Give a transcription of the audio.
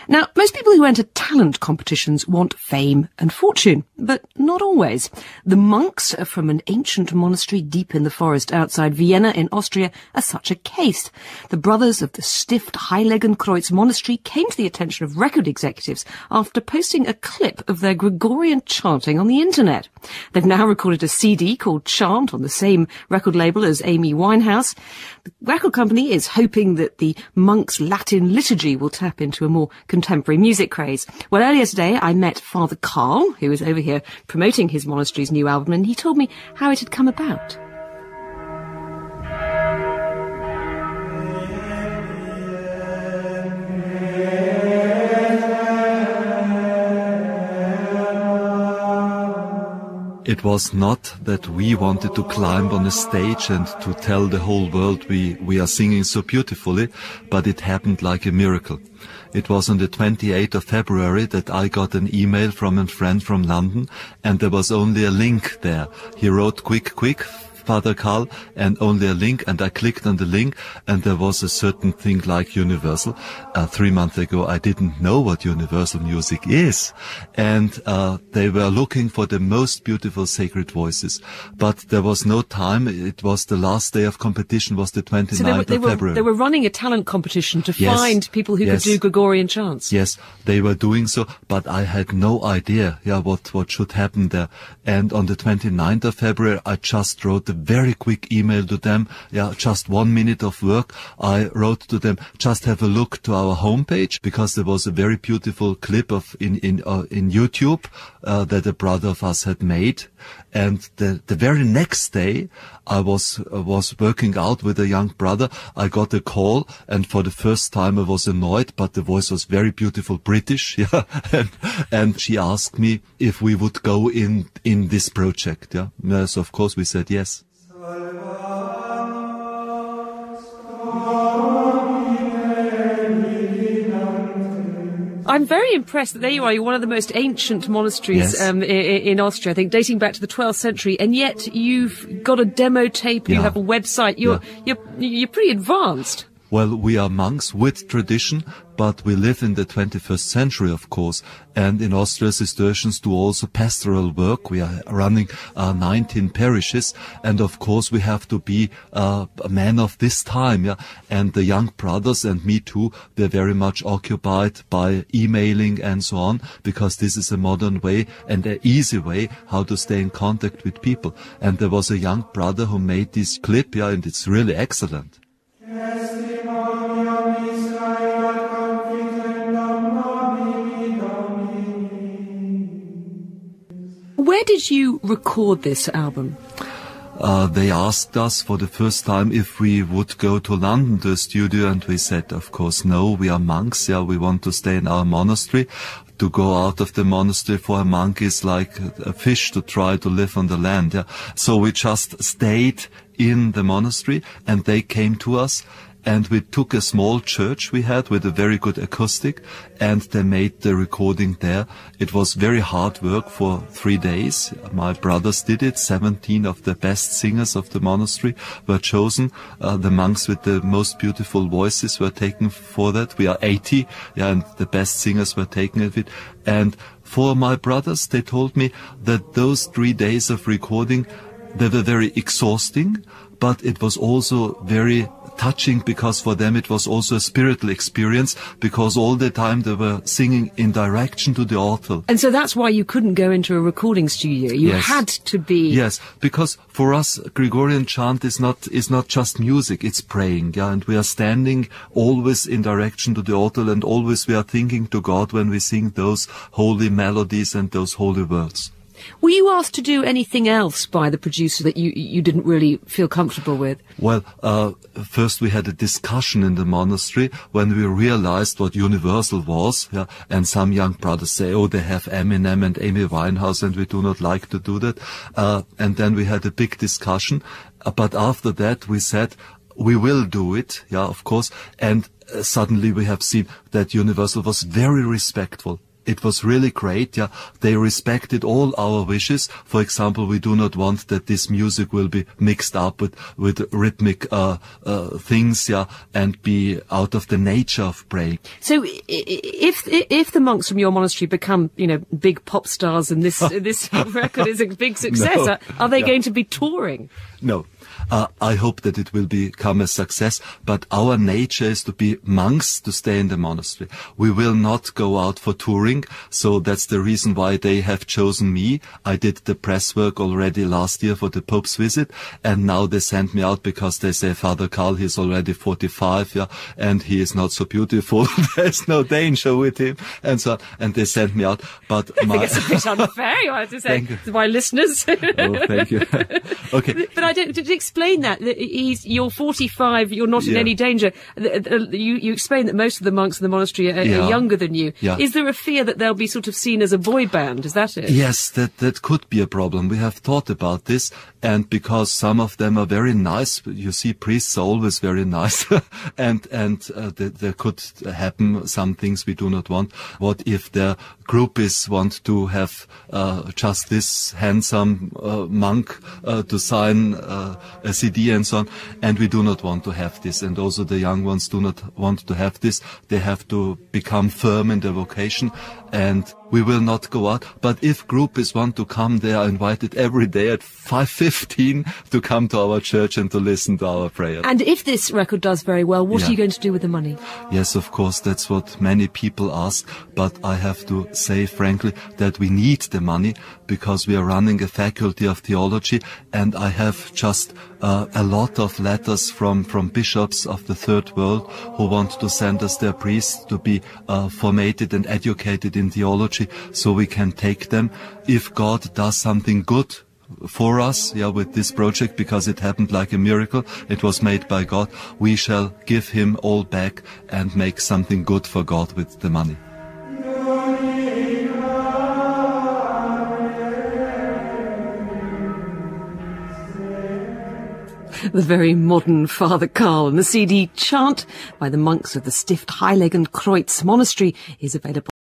Now, most people who enter talent competitions want fame and fortune, but not always. The monks from an ancient monastery deep in the forest outside Vienna in Austria are such a case. The brothers of the Stift Heiligenkreuz monastery came to the attention of record executives after posting a clip of their Gregorian chanting on the internet. They've now recorded a CD called Chant on the same record label as Amy Winehouse. The record company is hoping that the monks' Latin liturgy will tap into a more contemporary music craze. Well, earlier today I met Father Karl, who is over here promoting his monastery's new album, and he told me how it had come about. It was not that we wanted to climb on a stage and to tell the whole world we are singing so beautifully, but it happened like a miracle. It was on the 28th of February that I got an email from a friend from London, and there was only a link there. He wrote, quick, Father Karl, and only a link, and I clicked on the link, and there was a certain thing like Universal. 3 months ago I didn't know what Universal Music is, and they were looking for the most beautiful sacred voices, but there was no time. It was the last day of competition, was the 29th of February. They were running a talent competition to find people who could do Gregorian chants. Yes, they were doing so, but I had no idea what should happen there. And on the 29th of February I just wrote a very quick email to them. Just 1 minute of work. I wrote to them, just have a look to our homepage, because there was a very beautiful clip of in YouTube that a brother of us had made. And the very next day I was working out with a young brother. I got a call, and for the first time I was annoyed, but the voice was very beautiful, British, and she asked me if we would go in this project. Yes, of course we said yes. I'm very impressed that there you are. You're one of the most ancient monasteries in Austria, I think, dating back to the 12th century, and yet you've got a demo tape. You have a website. You're pretty advanced. Well, we are monks with tradition, but we live in the 21st century, of course. And in Austria, Cistercians do also pastoral work. We are running 19 parishes. And of course, we have to be a man of this time. And the young brothers and me too, they're very much occupied by emailing and so on, because this is a modern way and an easy way how to stay in contact with people. And there was a young brother who made this clip, and it's really excellent. Where did you record this album? They asked us for the first time if we would go to London to a studio, and we said, of course, no, we are monks. We want to stay in our monastery. To go out of the monastery for a monk is like a fish to try to live on the land. So we just stayed in the monastery, and they came to us. And we took a small church we had with a very good acoustic, and they made the recording there. It was very hard work for 3 days. My brothers did it. 17 of the best singers of the monastery were chosen. The monks with the most beautiful voices were taken for that. We are 80, and the best singers were taken of it. And for my brothers, they told me that those 3 days of recording, they were very exhausting, but it was also very touching, because for them it was also a spiritual experience, because all the time they were singing in direction to the altar. And so that's why you couldn't go into a recording studio. You had to be... Yes, because for us Gregorian chant is not just music, it's praying, and we are standing always in direction to the altar, and always we are thinking to God when we sing those holy melodies and those holy words. Were you asked to do anything else by the producer that you didn't really feel comfortable with? Well, first we had a discussion in the monastery when we realized what Universal was, and some young brothers say, oh, they have Eminem and Amy Winehouse, and we do not like to do that. And then we had a big discussion, but after that we said, we will do it, of course, and suddenly we have seen that Universal was very respectful. it was really great. Yeah, they respected all our wishes. For example, we do not want that this music will be mixed up with rhythmic things, yeah, and be out of the nature of praying. So, if the monks from your monastery become, big pop stars, and this record is a big success, are they going to be touring? No. I hope that it will become a success, but our nature is to be monks, to stay in the monastery. We will not go out for touring, so that's the reason why they have chosen me. I did the press work already last year for the Pope's visit, and now they sent me out because they say, Father Karl, he's already 45, yeah, and he is not so beautiful. There's no danger with him, and so on. And they sent me out. But I think it's a bit unfair, you have to say, to my listeners. Oh, thank you. Okay. But I don't, did you explain that you're 45, you're not in any danger? You explained that most of the monks in the monastery are younger than you. Yeah. Is there a fear that they'll be sort of seen as a boy band? Is that it? Yes, that could be a problem. We have thought about this, and because some of them are very nice, you see, priests are always very nice, and there could happen some things we do not want. What if their groupies want to have just this handsome monk to sign a CD and so on, and we do not want to have this, and also the young ones do not want to have this. They have to become firm in their vocation, and we will not go out. But if groupies want to come, they are invited every day at 5:15 to come to our church and to listen to our prayer. And if this record does very well, what are you going to do with the money? Yes, of course, that's what many people ask, but I have to say frankly that we need the money because we are running a faculty of theology, and I have just a lot of letters from bishops of the Third World who want to send us their priests to be formated and educated in theology, so we can take them. If God does something good for us, with this project, because it happened like a miracle, it was made by God, we shall give him all back and make something good for God with the money. The very modern Father Karl, and the CD Chant by the monks of the Stift Heiligenkreuz Monastery is available